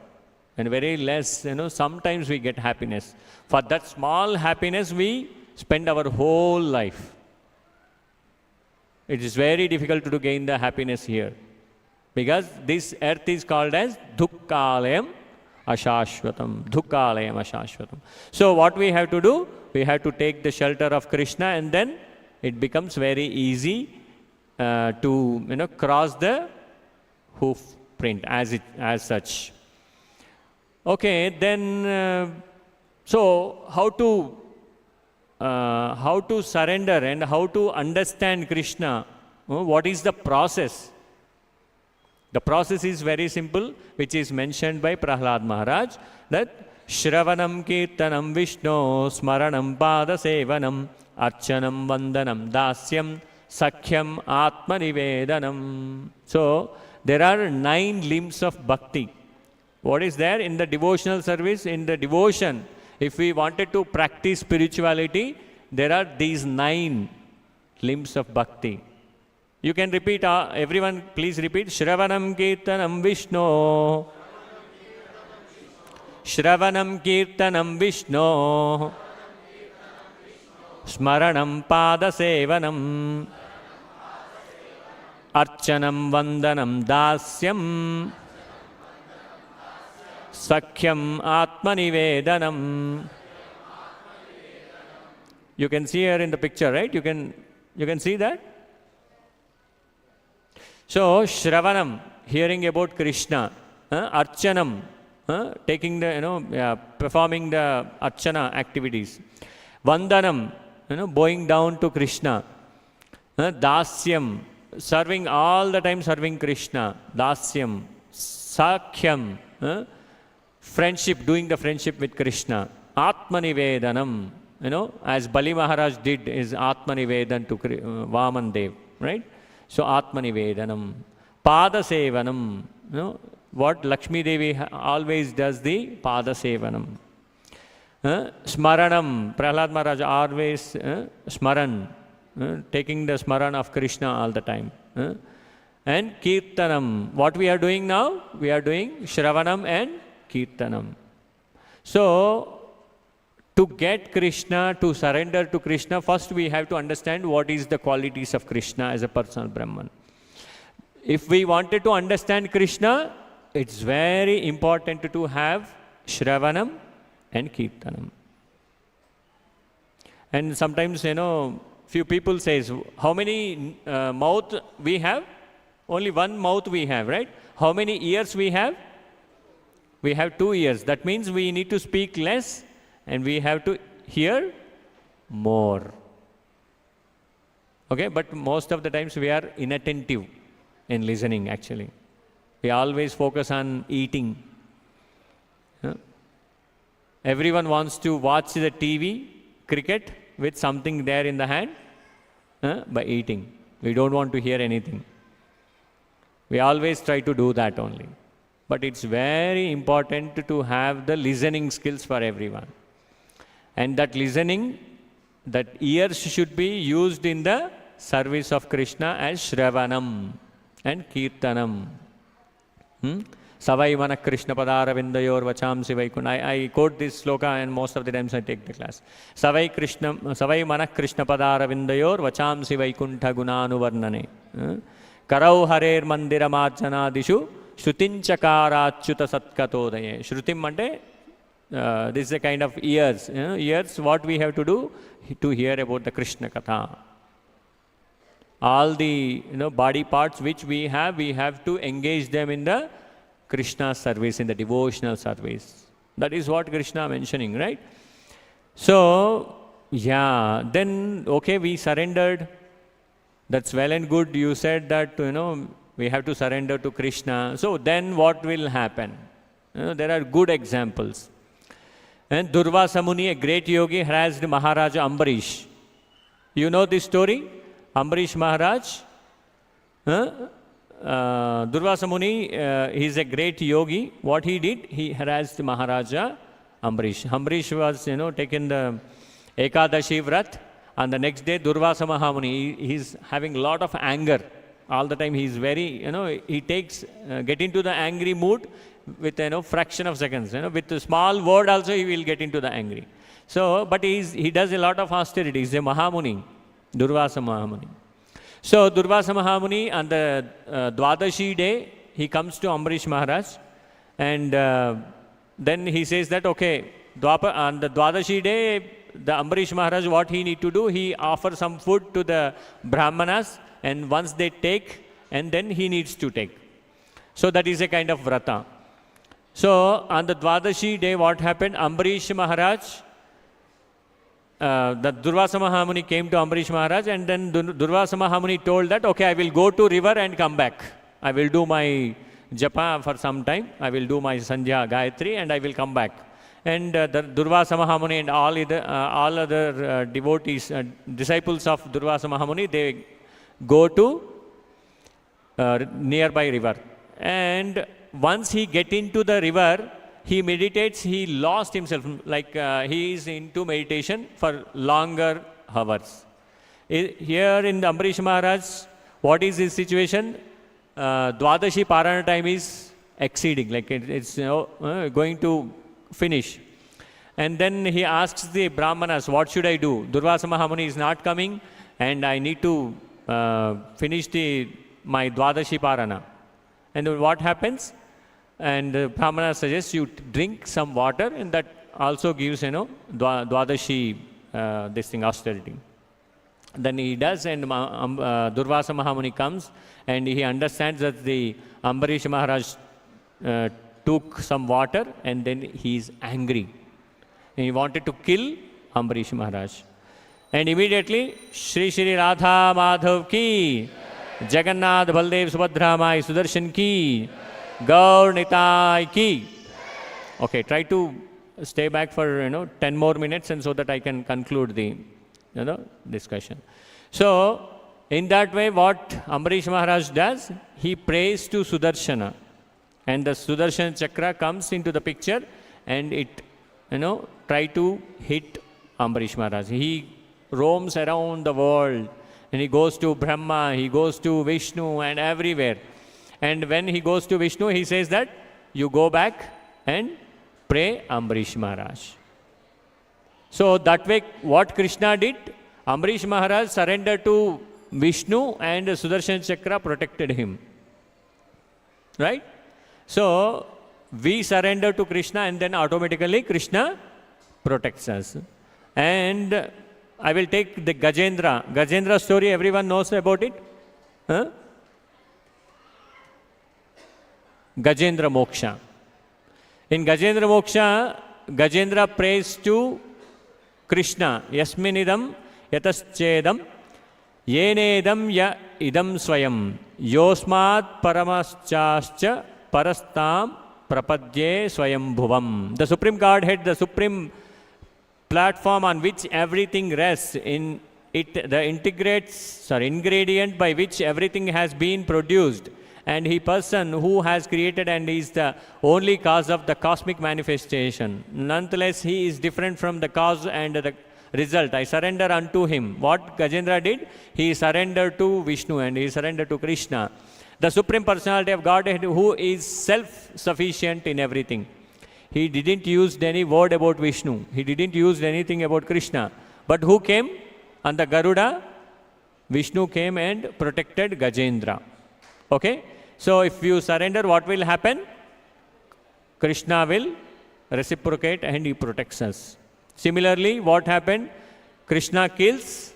And very less, sometimes we get happiness. For that small happiness, we spend our whole life. It is very difficult to gain the happiness here. Because this earth is called as Dukkhalayam Ashashvatam. Dukkhalayam Ashashvatam. So what we have to do? We have to take the shelter of Krishna, and then it becomes very easy to cross the hoof print as such. Okay, then so how to surrender and how to understand Krishna? What is the process? The process is very simple, which is mentioned by Prahlad Maharaj, that Shravanam Kirtanam Vishno Smaranam Pada Sevanam Archanam Vandanam Dasyam Sakhyam Atmanivedanam. So there are 9 limbs of bhakti. What is there in the devotional service? In the devotion, if we wanted to practice spirituality, there are these 9 limbs of bhakti. You can repeat, everyone please repeat. Shravanam Kirtanam Vishno. Shravanam Kirtanam Vishno. Smaranam Pada Sevanam. Archanam Vandanam Dasyam. Sakhyam Atmanivedanam. You can see here in the picture, right? You can see that? So, Shravanam, hearing about Krishna. Archanam, taking the, performing the Archana activities. Vandanam, bowing down to Krishna. Dasyam, serving all the time, serving Krishna. Dasyam. Sakhyam, friendship, doing the friendship with Krishna. Atmanivedanam, as Bali Maharaj did his Atmanivedan to Vaman Dev, right? So Atmanivedanam. Pada Sevanam, what Lakshmi Devi always does, the Pada Sevanam. Smaranam, Prahlad Maharaj always smaran, taking the smaran of Krishna all the time. And Kirtanam, what we are doing now? We are doing Shravanam and Kirtanam. So, to get Krishna, to surrender to Krishna, first we have to understand what is the qualities of Krishna as a personal Brahman. If we wanted to understand Krishna, it's very important to have Shravanam and Kirtanam. And sometimes, few people says, how many mouth we have? Only one mouth we have, right? How many ears we have? We have 2 ears. That means we need to speak less and we have to hear more. Okay, but most of the times we are inattentive in listening actually. We always focus on eating. Everyone wants to watch the TV, cricket with something there in the hand by eating. We don't want to hear anything. We always try to do that only. But it's very important to have the listening skills for everyone. And that listening, that ears should be used in the service of Krishna as Shravanam and Kirtanam. Savai Mana Krishna Padara Vindayor Vachamsi Vaikunta. I quote this sloka and most of the times I take the class. Savai Mana Krishna Padara Vindayor Vachamsi Vaikunta Gunanu Varnane. Karau Harer Mandira Marjana Dishu Shrutinchakara Achyuta Satkatodaye. Shrutim ante, this is a kind of ears. Ears, what we have to do? To hear about the Krishna Katha. All the body parts which we have to engage them in the Krishna service, in the devotional service. That is what Krishna mentioning, right? So, yeah, then, okay, we surrendered. That's well and good. You said that, we have to surrender to Krishna. So, then what will happen? There are good examples. And Durvasa Muni, a great yogi, harassed Maharaja Ambarish. You know this story? Ambarish Maharaj? Durvasa Muni, he is a great yogi. What he did? He harassed Maharaja Ambarish. Ambarish was, taken the Ekadashi Vrat. And the next day, Durvasa Mahamuni, he is having a lot of anger. All the time he is very, he takes, get into the angry mood with, fraction of seconds. With a small word also he will get into the angry. So, but he does a lot of austerity. He is a Mahamuni, Durvasa Mahamuni. So, Durvasa Mahamuni on the Dwadashi day, he comes to Ambarish Maharaj. And then he says that, okay, on the Dwadashi day, the Ambarish Maharaj, what he need to do, he offers some food to the Brahmanas, and once they take, and then he needs to take. So that is a kind of vrata. So on the Dwadashi day, what happened? Ambarish Maharaj, the Durvasa Mahamuni came to Ambarish Maharaj, and then Durvasa Mahamuni told that, okay, I will go to river and come back. I will do my japa for some time. I will do my Sandhya Gayatri and I will come back. And the Durvasa Mahamuni and all other devotees, disciples of Durvasa Mahamuni, they go to nearby river. And once he get into the river, he meditates, he lost himself, like he is into meditation for longer hours. Here in the Ambarish Maharaj, what is his situation? Dwadashi Parana time is exceeding, like it's going to finish. And then he asks the Brahmanas, what should I do? Durvasa Mahamuni is not coming and I need to finish my Dwadashi Parana. And what happens? And the Brahmana suggests you drink some water, and that also gives, Dwadashi, this thing, austerity. Then he does, and Durvasa Mahamuni comes, and he understands that the Ambarish Maharaj took some water, and then he is angry. And he wanted to kill Ambarish Maharaj. And immediately, Shri Radha Madhav ki, Jagannath Baldev Subhadra Mai Sudarshan ki, Gaur Nitai ki. Okay, try to stay back for 10 more minutes, and so that I can conclude the discussion. So in that way, what Ambarish Maharaj does, he prays to Sudarshana, and the Sudarshana chakra comes into the picture, and it try to hit Ambarish Maharaj. He roams around the world, and he goes to Brahma, he goes to Vishnu, and everywhere. And when he goes to Vishnu, he says that you go back and pray Ambarish Maharaj. So that way, what Krishna did, Ambarish Maharaj surrendered to Vishnu, and Sudarshan Chakra protected him. Right? So we surrender to Krishna, and then automatically Krishna protects us. And I will take the Gajendra. Gajendra story, everyone knows about it? Huh? Gajendra Moksha. In Gajendra Moksha, Gajendra prays to Krishna. Yasminidam yataschedam yenedam ya idam swayam yosmat paramaschascha parastam prapadye swayam bhuvam. The Supreme Godhead, the Supreme platform on which everything rests, in it, the ingredient by which everything has been produced, and he person who has created and is the only cause of the cosmic manifestation. Nonetheless, he is different from the cause and the result. I surrender unto him. What Gajendra did? He surrendered to Vishnu and he surrendered to Krishna, the Supreme Personality of Godhead, who is self-sufficient in everything. He didn't use any word about Vishnu. He didn't use anything about Krishna. But who came? On the Garuda, Vishnu came and protected Gajendra. Okay? So if you surrender, what will happen? Krishna will reciprocate and he protects us. Similarly, what happened? Krishna kills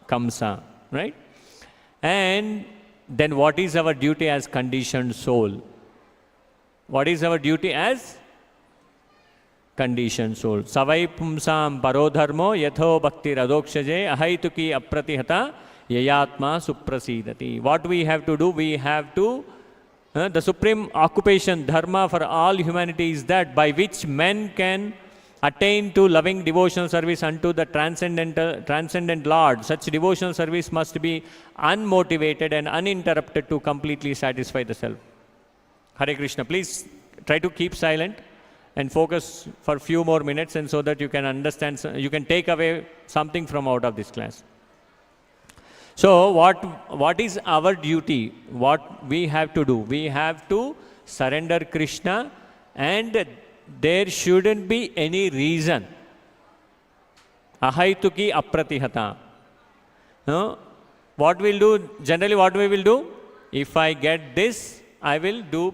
Kamsa, right? And then what is our duty as conditioned soul? What is our duty as conditioned soul? Savai pumsam parodharmo yatho bhakti radokshaje ahaituki apratihata yayatma suprasidati. What we have to do? We have to The supreme occupation, dharma for all humanity is that by which men can attain to loving devotional service unto the transcendent Lord. Such devotional service must be unmotivated and uninterrupted to completely satisfy the self. Hare Krishna. Please try to keep silent and focus for few more minutes, and so that you can understand, you can take away something from out of this class. So what is our duty? What we have to do? We have to surrender Krishna, and there shouldn't be any reason. Ahaituki apratihata. No? What we'll do, generally what we will do? If I get this, I will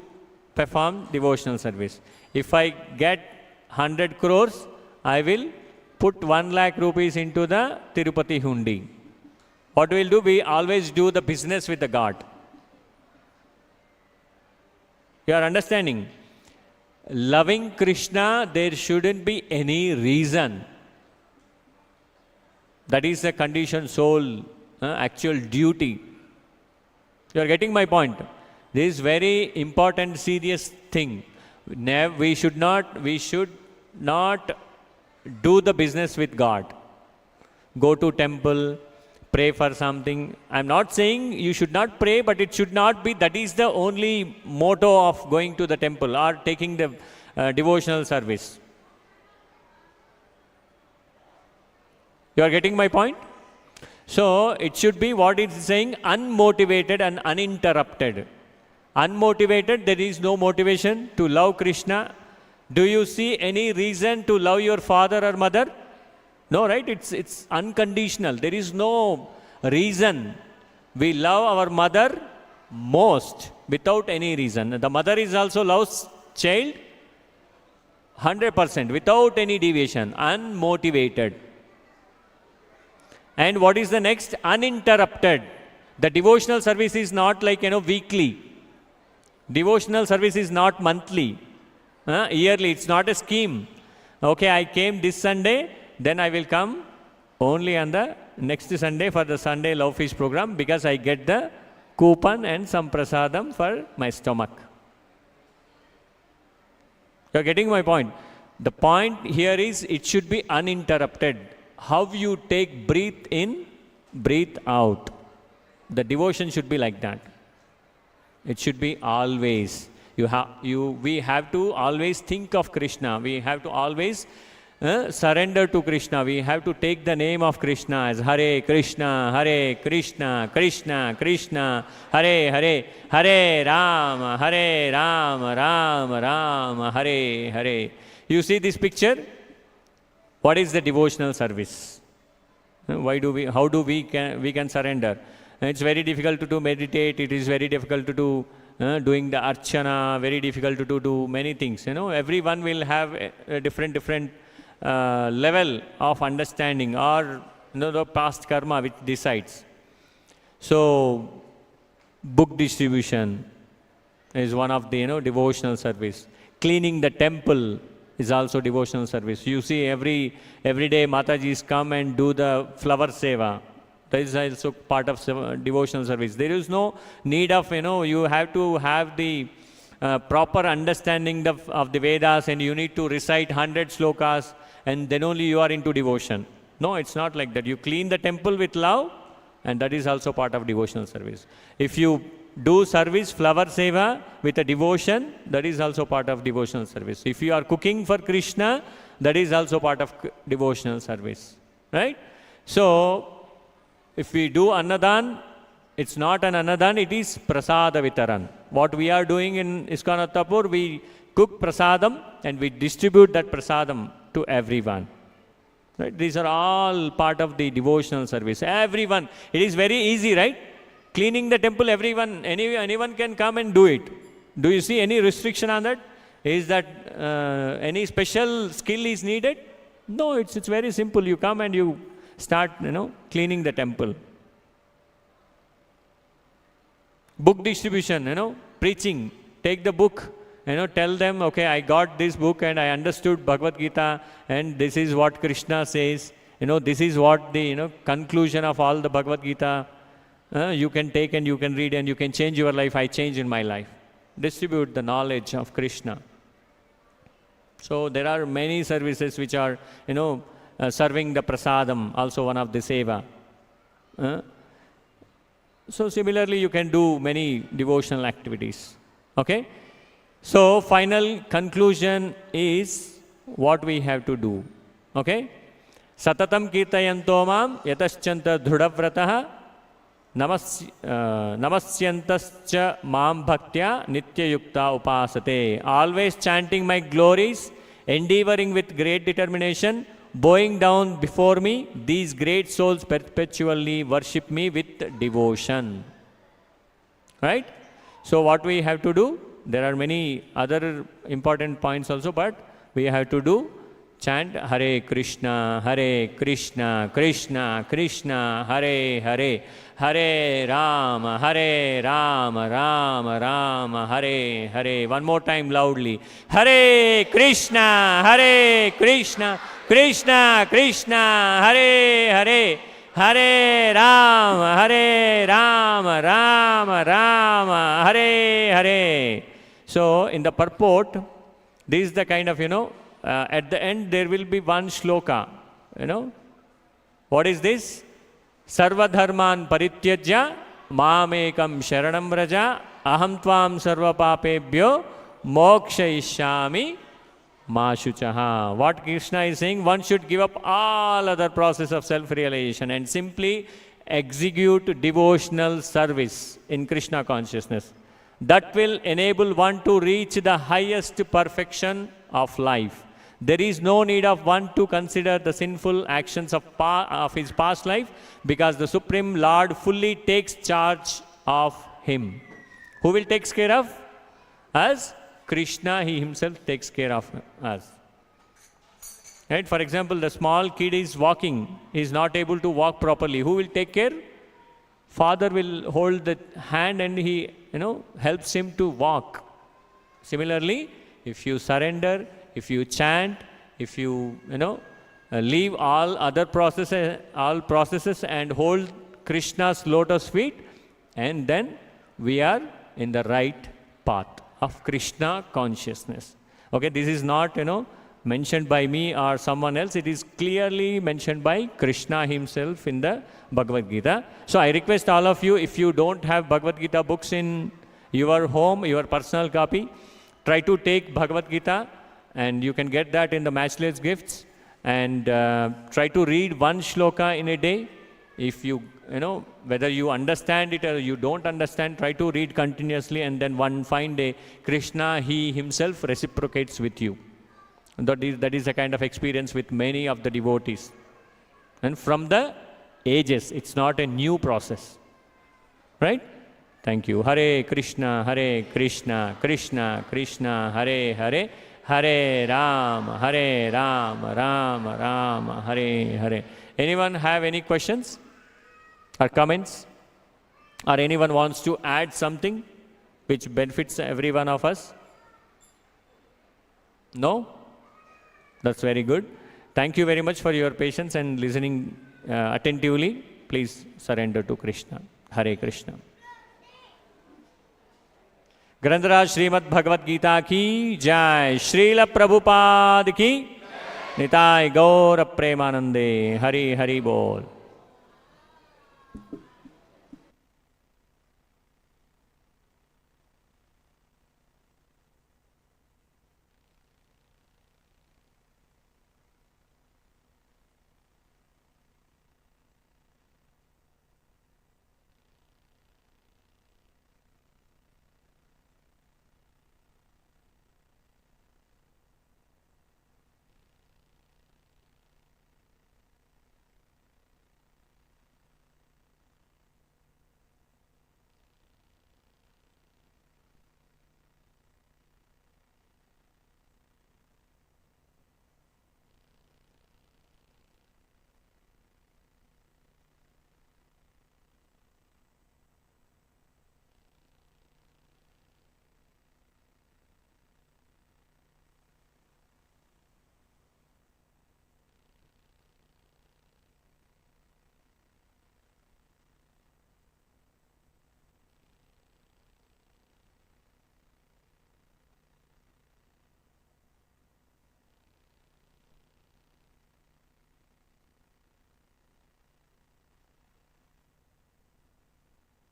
perform devotional service. If I get 100 crores, I will put 1 lakh rupees into the Tirupati hundi. What we'll do? We always do the business with the God. You are understanding? Loving Krishna, there shouldn't be any reason. That is the conditioned soul, actual duty. You are getting my point? This is very important, serious thing. We should not do the business with God. Go to temple, pray for something. I'm not saying you should not pray, but it should not be that is the only motto of going to the temple or taking the devotional service. You are getting my point? So it should be what it's saying, unmotivated and uninterrupted. Unmotivated, there is no motivation to love Krishna. Do you see any reason to love your father or mother? No, right? It's unconditional. There is no reason. We love our mother most without any reason. The mother is also loves child 100% without any deviation, unmotivated. And what is the next? Uninterrupted. The devotional service is not like, weekly. Devotional service is not monthly, yearly. It's not a scheme. Okay, I came this Sunday, then I will come only on the next Sunday for the Sunday Love Feast program, because I get the coupon and some prasadam for my stomach. You are getting my point? The point here is it should be uninterrupted. How you take breath in, breathe out. The devotion should be like that. It should be always. We have to always think of Krishna. We have to always surrender to Krishna. We have to take the name of Krishna as Hare Krishna, Hare Krishna, Krishna Krishna, Hare Hare, Hare Rama, Hare Rama, Rama Rama, Hare Hare. You see this picture? What is the devotional service? How do we can surrender? It's very difficult to meditate. It is very difficult to do doing the archana. Very difficult to do many things. Everyone will have a different level of understanding, or the past karma which decides. So, book distribution is one of the devotional service. Cleaning the temple is also devotional service. You see, every day Matajis come and do the flower seva. That is also part of devotional service. There is no need of, you have to have the proper understanding of the Vedas, and you need to recite 100 slokas, and then only you are into devotion. No, it's not like that. You clean the temple with love, and that is also part of devotional service. If you do service, flower seva with a devotion, that is also part of devotional service. If you are cooking for Krishna, that is also part of devotional service. Right? So, if we do annadan, it's not an annadan, it is prasada vitaran. What we are doing in Iskcon Attapur, we cook prasadam and we distribute that prasadam to everyone. Right? These are all part of the devotional service. Everyone. It is very easy, right? Cleaning the temple, anyone can come and do it. Do you see any restriction on that? Is that any special skill is needed? No, it's very simple. You come and you start, cleaning the temple. Book distribution, preaching. Take the book, tell them, okay, I got this book and I understood Bhagavad Gita, and this is what Krishna says. This is what the, conclusion of all the Bhagavad Gita. You can take and you can read and you can change your life. I change in my life. distribute the knowledge of Krishna. So there are many services which are, serving the prasadam, also one of the seva. So similarly, you can do many devotional activities. Okay? So final conclusion is what we have to do. Okay? Satatam kirtayanto mam yataschanta dhrudavrataha namasyantascha mam bhaktya nityayukta upasate. Always chanting my glories, endeavoring with great determination, bowing down before me, these great souls perpetually worship me with devotion. Right? So what we have to do? There are many other important points also, but we have to do chant Hare Krishna, Krishna Krishna, Hare Hare, Hare Rama, Rama Rama, Hare Hare. One more time loudly. Hare Krishna, Krishna Krishna, Hare Hare, Hare Rama, Rama Rama, Hare Hare. So in the purport, this is the kind of, at the end there will be one shloka. What is this? Sarva dharman parityajya mamekam sharanam vraja aham tvam sarva papebhyo mokshayishyami Mashuchaha. What Krishna is saying, one should give up all other process of self-realization and simply execute devotional service in Krishna consciousness. That will enable one to reach the highest perfection of life. There is no need of one to consider the sinful actions of his past life, because the Supreme Lord fully takes charge of him. Who will take care of us? Krishna, he himself takes care of us. Right? For example, the small kid is walking, he is not able to walk properly. Who will take care? Father will hold the hand and he, helps him to walk. Similarly, if you surrender, if you chant, if you, leave all other processes and hold Krishna's lotus feet, and then we are in the right path of Krishna consciousness. Okay, this is not, mentioned by me or someone else. It is clearly mentioned by Krishna himself in the Bhagavad Gita. So I request all of you, if you don't have Bhagavad Gita books in your home, your personal copy, try to take Bhagavad Gita, and you can get that in the matchless gifts, and try to read one shloka in a day. If you, whether you understand it or you don't understand, try to read continuously, and then one fine day, Krishna, he himself reciprocates with you. That is a kind of experience with many of the devotees. And from the ages, it's not a new process. Right? Thank you. Hare Krishna, Krishna Krishna, Hare Hare, Hare Rama, Rama Rama, Hare Hare. Anyone have any questions or comments? Or anyone wants to add something which benefits every one of us? No? That's very good. Thank you very much for your patience and listening attentively. Please surrender to Krishna. Hare Krishna. Granthara Srimad Bhagavad Gita ki Jai. Srila Prabhupada ki Nitai Gaura Premanande. Hari Hari Bol.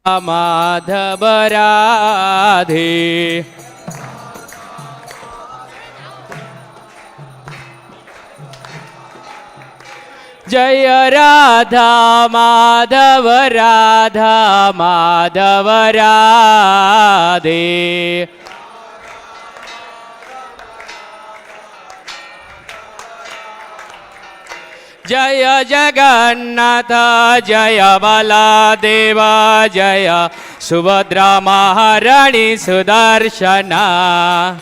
Madhava Radhe. Jaya Radha Madhava Radha Madhava Radhe. Jaya Jagannatha Jaya Baladeva Jaya Subhadra Maharani Sudarshana.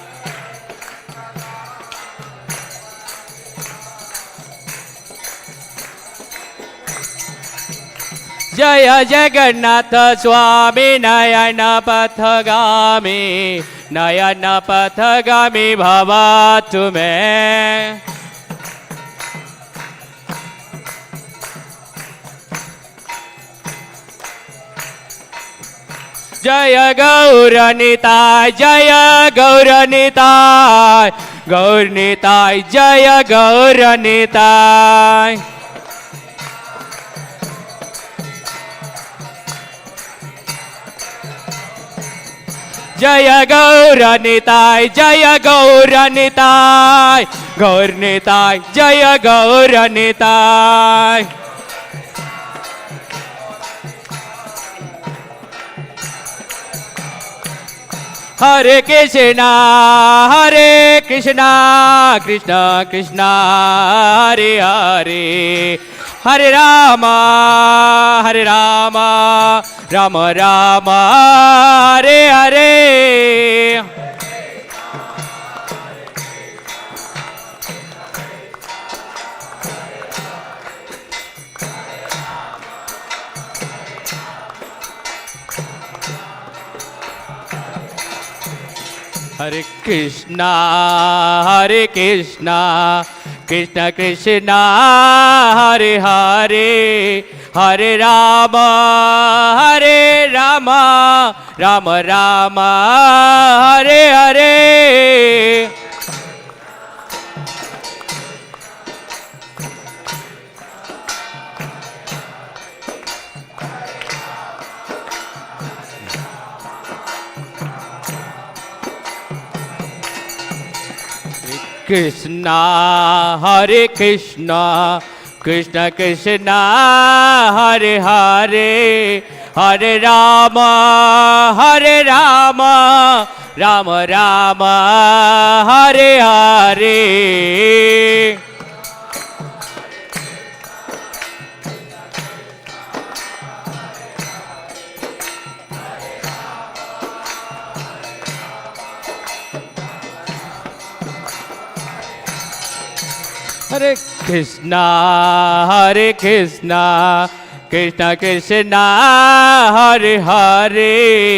Jaya Jagannatha Swami Nayana Pathagami Nayana Pathagami Bhavatu me. Jaya Gauranitai Jaya Gauranitai Gauranitai Jaya Gauranitai. Jaya Gauranitai Jaya Gauranitai Gauranitai Jaya Gauranitai. Hare Krishna Krishna Krishna Hare Hare Hare Rama Rama Rama Hare Hare. Hare Krishna Krishna Krishna Hare Hare Hare Rama Rama Rama Hare Hare. Krishna Krishna Krishna Hare Hare Hare Rama Rama Rama Hare Hare. Hare Krishna Krishna Krishna Hare Hare